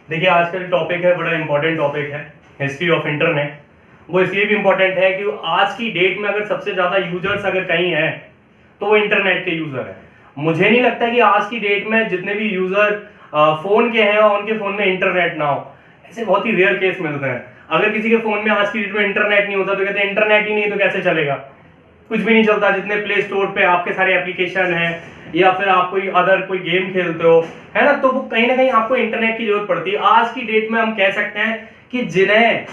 देखिए आज का जो टॉपिक है बड़ा इंपॉर्टेंट टॉपिक है, हिस्ट्री ऑफ इंटरनेट। वो इसलिए भी इंपॉर्टेंट है कि आज की डेट में अगर सबसे ज़्यादा यूजर्स अगर कहीं हैं तो वो इंटरनेट के यूज़र है। मुझे नहीं लगता कि आज की डेट में जितने भी यूज़र फ़ोन के हैं और उनके फ़ोन में इंटरनेट ना हो, ऐसे बहुत ही रेयर केस मिलते हैं। अगर किसी के फ़ोन में आज की डेट में इंटरनेट नहीं होता तो कहते हैं इंटरनेट ही नहीं तो कैसे चलेगा, कुछ भी नहीं चलता। जितने प्ले स्टोर पे आपके सारे एप्लीकेशन हैं या फिर आप कोई अदर कोई गेम खेलते हो, है ना, तो वो कहीं ना कहीं आपको इंटरनेट की जरूरत पड़ती है। आज की डेट में हम कह सकते हैं कि जिन्हें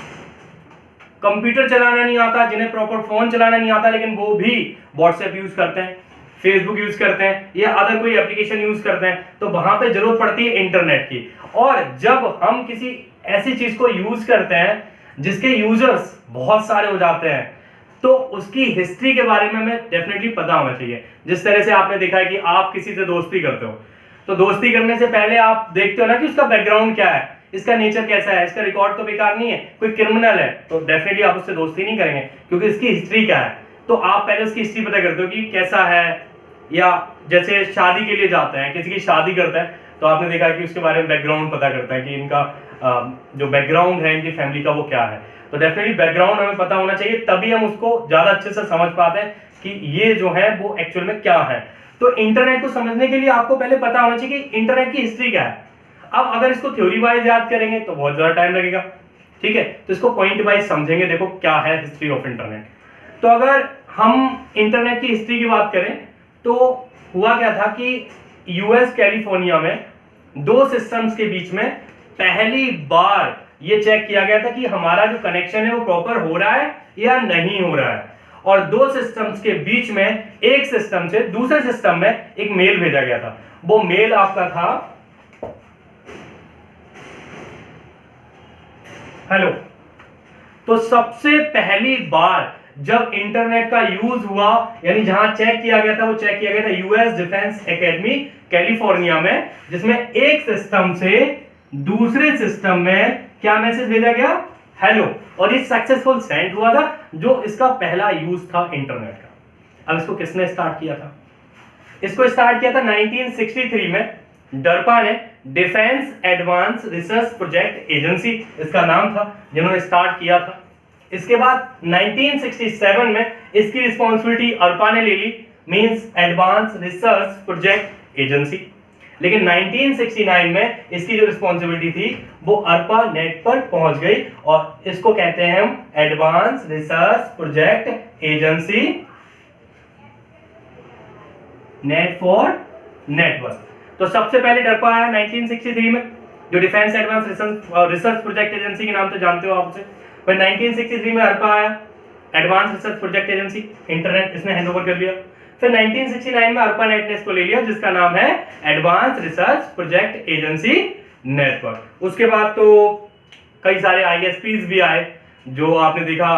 कंप्यूटर चलाना नहीं आता, जिन्हें प्रॉपर फोन चलाना नहीं आता, लेकिन वो भी व्हाट्सएप यूज करते हैं, फेसबुक यूज करते हैं या अदर कोई एप्लीकेशन यूज करते हैं, तो वहां पे जरूरत पड़ती है इंटरनेट की। और जब हम किसी ऐसी चीज को यूज करते हैं जिसके यूजर्स बहुत सारे हो जाते हैं, तो उसकी हिस्ट्री के बारे में हमें डेफिनेटली पता होना चाहिए। जिस तरह से आपने देखा है कि आप किसी से दोस्ती करते हो, तो दोस्ती करने से पहले आप देखते हो ना कि उसका बैकग्राउंड क्या है, इसका नेचर कैसा है, इसका रिकॉर्ड तो बेकार नहीं है, कोई क्रिमिनल है तो डेफिनेटली आप उससे दोस्ती नहीं करेंगे क्योंकि इसकी हिस्ट्री क्या है। तो आप पहले उसकी हिस्ट्री पता करते हो कि कैसा है। या जैसे शादी के लिए जाते हैं, किसी की शादी करते हैं तो आपने देखा कि उसके बारे में बैकग्राउंड पता करता है कि इनका जो बैकग्राउंड है इनकी फैमिली का वो क्या है। तो डेफिनेटली बैकग्राउंड हमें पता होना चाहिए, तभी हम उसको ज्यादा अच्छे से समझ पाते हैं कि ये जो है वो एक्चुअल में क्या है। तो इंटरनेट को समझने के लिए आपको पहले पता होना चाहिए कि इंटरनेट की हिस्ट्री क्या है। अब अगर इसको थ्योरी वाइज याद करेंगे तो बहुत ज्यादा टाइम लगेगा, ठीक है, तो इसको पॉइंट वाइज समझेंगे। देखो क्या है हिस्ट्री ऑफ इंटरनेट। तो अगर हम इंटरनेट की हिस्ट्री की बात करें तो हुआ क्या था कि यूएस कैलिफोर्निया में दो सिस्टम्स के बीच में पहली बार ये चेक किया गया था कि हमारा जो कनेक्शन है वो प्रॉपर हो रहा है या नहीं हो रहा है। और दो सिस्टम्स के बीच में एक सिस्टम से दूसरे सिस्टम में एक मेल भेजा गया था। वो मेल आपका था हेलो। तो सबसे पहली बार जब इंटरनेट का यूज हुआ, यानी जहां चेक किया गया था, वो चेक किया गया था यूएस डिफेंस एकेडमी कैलिफोर्निया में, जिसमें एक सिस्टम से दूसरे सिस्टम में क्या मैसेज भेजा गया, हेलो। और ये सक्सेसफुल सेंड हुआ था, जो इसका पहला यूज था इंटरनेट का। अब इसको किसने स्टार्ट किया था? इसको स्टार्ट किया था 1963 में डरपा ने, defence advance research project agency इसका नाम था, जिन्होंने स्टार्ट किया था। इसके बाद 1967 में इसकी रिस्पॉन्सिबिलिटी अर्पा ने ले ली, means advance research project agency. लेकिन 1969 में इसकी जो रिस्पॉन्सिबिलिटी थी वो अर्पा नेट पर पहुंच गई और इसको कहते हैं हम advance research project agency net for network. तो सबसे पहले डरपा आया 1963 में, जो defence advance research project agency के नाम से जानते हो आप उसे। फिर 1963 में अर्पा आया, advance research project agency, internet इसने हैंडओवर कर लिया। फिर 1969 में अर्पा नेट ने इसको ले लिया, जिसका नाम है advance research project agency network. उसके बाद तो कई सारे आईएसपीज भी आए, जो आपने देखा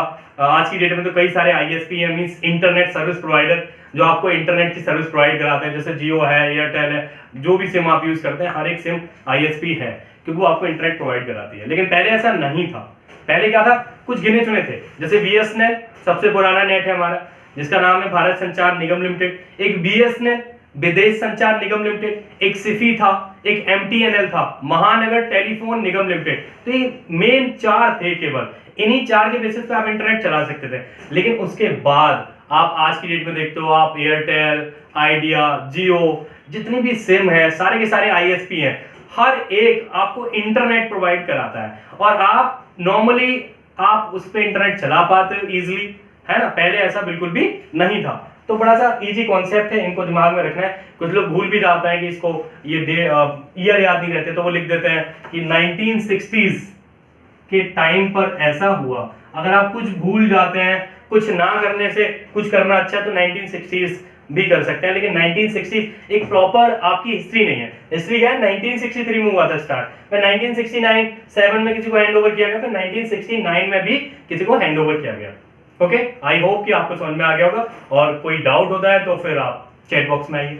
आज की डेट में तो कई सारे आईएसपी है, मींस इंटरनेट सर्विस प्रोवाइडर, जो आपको इंटरनेट की सर्विस प्रोवाइड कराते हैं। जैसे जियो है, एयरटेल है, जो भी सिम आप यूज करते हैं, हर एक सिम आईएसपी है क्योंकि वो आपको इंटरनेट प्रोवाइड कराती है। लेकिन पहले ऐसा नहीं था। पहले क्या था, कुछ गिने चुने थे, जैसे बीएसएनएल सबसे पुराना नेट है हमारा, जिसका नाम है भारत संचार निगम लिमिटेड। एक बीएसएनएल विदेश संचार निगम लिमिटेड, एक सिफी था, एक एमटीएनएल था, महानगर टेलीफोन निगम लिमिटेड। तो ये मेन चार थे केवल। इन्हीं चार के बेसिस पे आप इंटरनेट चला सकते थे। लेकिन उसके बाद आप आज की डेट में देखते हो, आप एयरटेल, आइडिया, जियो, जितनी भी सिम है सारे के सारे आईएसपी हैं। हर एक आपको इंटरनेट प्रोवाइड कराता है और आप नॉर्मली आप उस पर इंटरनेट चला पाते हो इजिली, है ना। पहले ऐसा बिल्कुल भी नहीं था। तो बड़ा सा इजी कॉन्सेप्ट है, इनको दिमाग में रखना है। कुछ लोग भूल भी जाते हैं कि इसको ये ईयर याद नहीं रहते, तो वो लिख देते हैं कि 1960s के टाइम पर ऐसा हुआ। अगर आप कुछ भूल जाते हैं, कुछ ना करने से कुछ करना अच्छा है, तो 1960s भी कर सकते हैं। लेकिन 1960 एक प्रॉपर आपकी हिस्ट्री नहीं है। हिस्ट्री क्या है, 1963 में हुआ था स्टार्ट, फिर 1969 7 में किसी को हैंड ओवर किया गया, फिर 1969 में भी किसी को हैंड ओवर किया गया। ओके, आई होप कि आपको समझ में आ गया होगा। और कोई डाउट होता है तो फिर आप चैट बॉक्स में आइए।